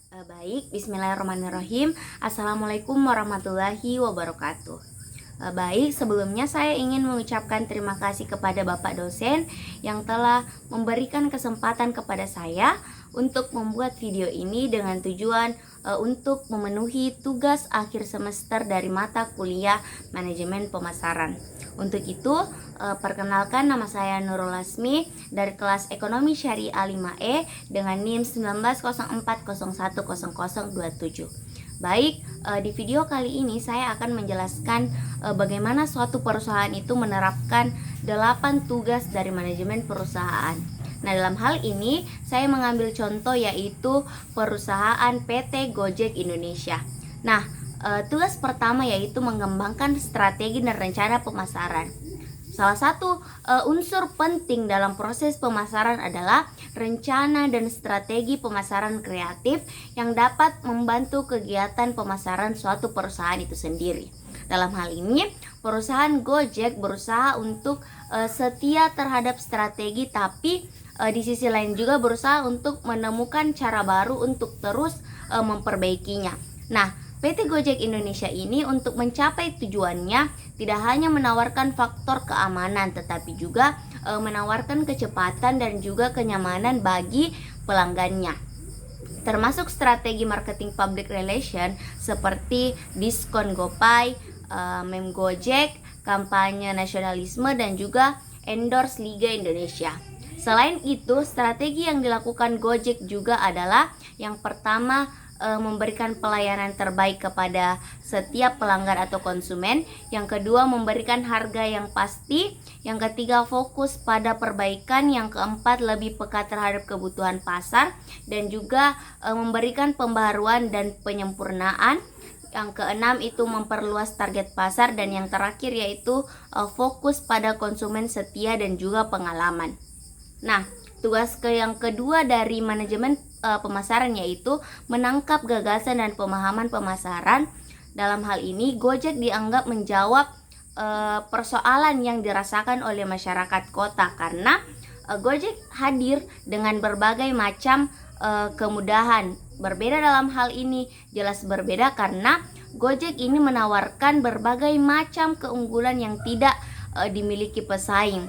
Baik, bismillahirrahmanirrahim. Assalamualaikum warahmatullahi wabarakatuh. Baik, sebelumnya saya ingin mengucapkan terima kasih kepada Bapak dosen yang telah memberikan kesempatan kepada saya untuk membuat video ini dengan tujuan untuk memenuhi tugas akhir semester dari mata kuliah manajemen pemasaran. Untuk itu, perkenalkan, nama saya Nurul Lasmi dari kelas Ekonomi Syariah 5E dengan NIM 1904010027. Baik, di video kali ini saya akan menjelaskan bagaimana suatu perusahaan itu menerapkan 8 tugas dari manajemen perusahaan. Nah, dalam hal ini saya mengambil contoh yaitu perusahaan PT Gojek Indonesia. Nah, tugas pertama yaitu mengembangkan strategi dan rencana pemasaran. Salah satu unsur penting dalam proses pemasaran adalah rencana dan strategi pemasaran kreatif yang dapat membantu kegiatan pemasaran suatu perusahaan itu sendiri. Dalam hal ini, perusahaan Gojek berusaha untuk setia terhadap strategi, tapi di sisi lain juga berusaha untuk menemukan cara baru untuk terus memperbaikinya. Nah, PT Gojek Indonesia ini untuk mencapai tujuannya tidak hanya menawarkan faktor keamanan, tetapi juga menawarkan kecepatan dan juga kenyamanan bagi pelanggannya. Termasuk strategi marketing public relation seperti diskon GoPay, meme Gojek, kampanye nasionalisme, dan juga endorse Liga Indonesia. Selain itu, strategi yang dilakukan Gojek juga adalah yang pertama, memberikan pelayanan terbaik kepada setiap pelanggan atau konsumen. Yang kedua, memberikan harga yang pasti. Yang ketiga, fokus pada perbaikan. Yang keempat, lebih peka terhadap kebutuhan pasar dan juga memberikan pembaharuan dan penyempurnaan. Yang keenam itu memperluas target pasar, dan yang terakhir yaitu fokus pada konsumen setia dan juga pengalaman. Nah, tugas yang kedua dari manajemen pemasaran yaitu menangkap gagasan dan pemahaman pemasaran. Dalam hal ini, Gojek dianggap menjawab persoalan yang dirasakan oleh masyarakat kota karena Gojek hadir dengan berbagai macam kemudahan. Berbeda dalam hal ini, jelas berbeda karena Gojek ini menawarkan berbagai macam keunggulan yang tidak dimiliki pesaing.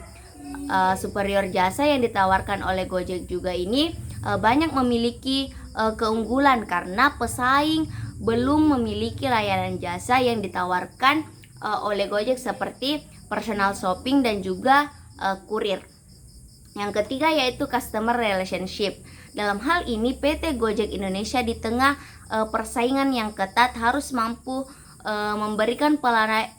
Superior jasa yang ditawarkan oleh Gojek juga ini banyak memiliki keunggulan karena pesaing belum memiliki layanan jasa yang ditawarkan oleh Gojek seperti personal shopping dan juga kurir. Yang ketiga yaitu customer relationship. Dalam hal ini PT Gojek Indonesia di tengah persaingan yang ketat harus mampu memberikan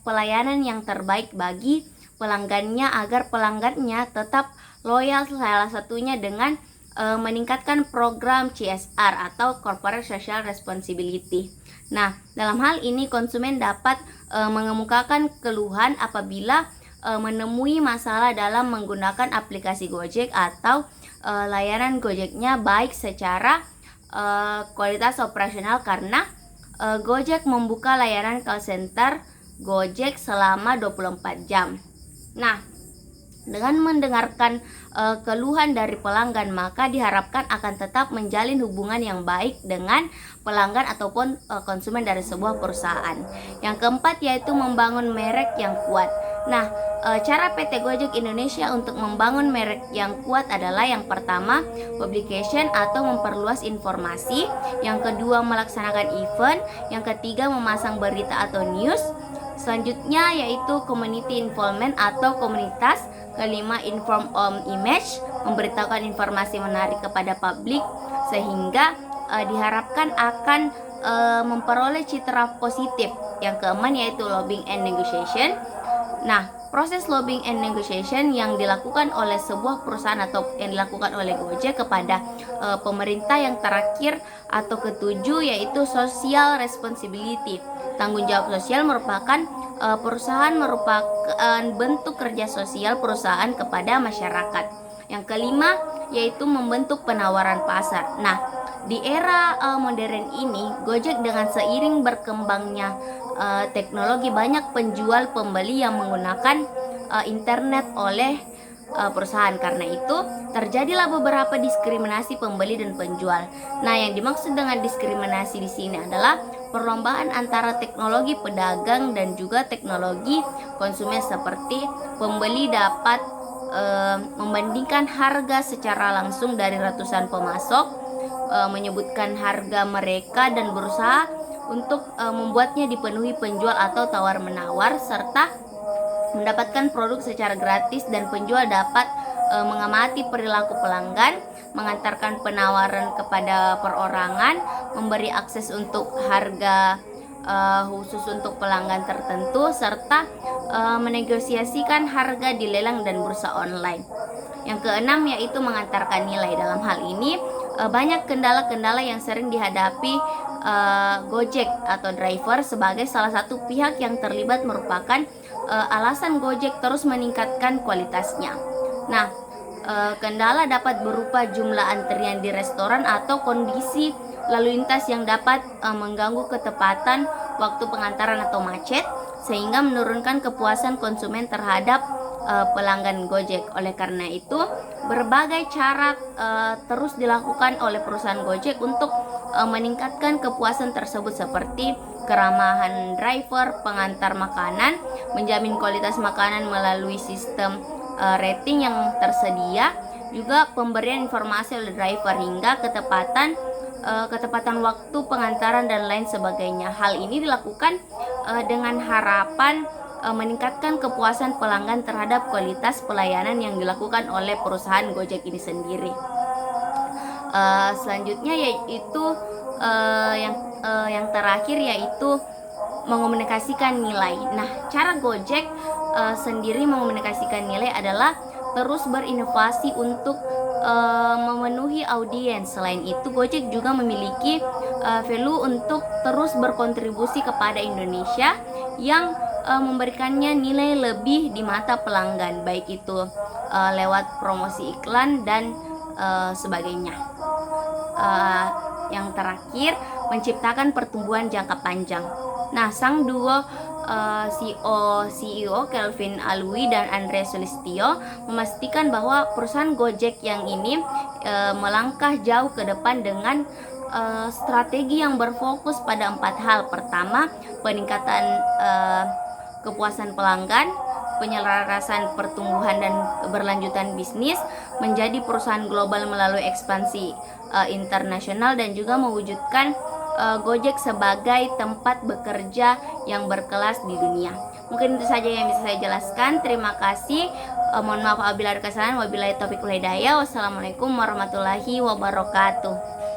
pelayanan yang terbaik bagi pelanggannya agar pelanggannya tetap loyal, salah satunya dengan meningkatkan program CSR atau Corporate Social Responsibility. Nah, dalam hal ini konsumen dapat mengemukakan keluhan apabila menemui masalah dalam menggunakan aplikasi Gojek atau layanan Gojeknya baik secara kualitas operasional karena Gojek membuka layanan call center Gojek selama 24 jam. Nah, dengan mendengarkan keluhan dari pelanggan, maka diharapkan akan tetap menjalin hubungan yang baik dengan pelanggan ataupun konsumen dari sebuah perusahaan. Yang keempat yaitu membangun merek yang kuat. Nah, cara PT Gojek Indonesia untuk membangun merek yang kuat adalah yang pertama, publication atau memperluas informasi. Yang kedua, melaksanakan event. Yang ketiga, memasang berita atau news. Selanjutnya yaitu community involvement atau komunitas. Kelima, inform on image, memberitahukan informasi menarik kepada publik sehingga diharapkan akan memperoleh citra positif. Yang keenam yaitu lobbying and negotiation. Nah, proses lobbying and negotiation yang dilakukan oleh sebuah perusahaan atau yang dilakukan oleh Gojek kepada pemerintah. Yang terakhir atau ketujuh yaitu social responsibility. Tanggung jawab sosial merupakan perusahaan merupakan bentuk kerja sosial perusahaan kepada masyarakat. Yang kelima yaitu membentuk penawaran pasar. Nah, di era modern ini, Gojek dengan seiring berkembangnya teknologi, banyak penjual pembeli yang menggunakan internet oleh perusahaan. Karena itu terjadilah beberapa diskriminasi pembeli dan penjual. Nah, yang dimaksud dengan diskriminasi di sini adalah perlombaan antara teknologi pedagang dan juga teknologi konsumen, seperti pembeli dapat membandingkan harga secara langsung dari ratusan pemasok, menyebutkan harga mereka dan berusaha untuk membuatnya dipenuhi penjual atau tawar-menawar, serta mendapatkan produk secara gratis, dan penjual dapat mengamati perilaku pelanggan, mengantarkan penawaran kepada perorangan, memberi akses untuk harga khusus untuk pelanggan tertentu, serta menegosiasikan harga di lelang dan bursa online. Yang keenam yaitu mengantarkan nilai. Dalam hal ini banyak kendala-kendala yang sering dihadapi Gojek atau driver sebagai salah satu pihak yang terlibat, merupakan alasan Gojek terus meningkatkan kualitasnya. Nah, kendala dapat berupa jumlah antrian di restoran atau kondisi lalu lintas yang dapat mengganggu ketepatan waktu pengantaran atau macet, sehingga menurunkan kepuasan konsumen terhadap pelanggan Gojek. Oleh karena itu, berbagai cara terus dilakukan oleh perusahaan Gojek untuk meningkatkan kepuasan tersebut, seperti keramahan driver, pengantar makanan, menjamin kualitas makanan melalui sistem rating yang tersedia, juga pemberian informasi oleh driver, hingga ketepatan waktu pengantaran dan lain sebagainya. Hal ini dilakukan dengan harapan meningkatkan kepuasan pelanggan terhadap kualitas pelayanan yang dilakukan oleh perusahaan Gojek ini sendiri. Selanjutnya yaitu yang terakhir yaitu mengomunikasikan nilai. Nah, cara Gojek sendiri mengomunikasikan nilai adalah terus berinovasi untuk memenuhi audiens. Selain itu, Gojek juga memiliki value untuk terus berkontribusi kepada Indonesia yang memberikannya nilai lebih di mata pelanggan, baik itu lewat promosi iklan dan sebagainya. Yang terakhir, menciptakan pertumbuhan jangka panjang. Nah, sang duo CEO Kelvin Alwi dan Andre Sulistyo memastikan bahwa perusahaan Gojek yang ini melangkah jauh ke depan dengan strategi yang berfokus pada 4 hal. Pertama, peningkatan kepuasan pelanggan, penyelarasan pertumbuhan dan keberlanjutan bisnis, menjadi perusahaan global melalui ekspansi internasional, dan juga mewujudkan Gojek sebagai tempat bekerja yang berkelas di dunia. Mungkin itu saja yang bisa saya jelaskan. Terima kasih. Mohon maaf apabila ada kesalahan. Wabillahi taufiq wal hidayah. Wassalamualaikum warahmatullahi wabarakatuh.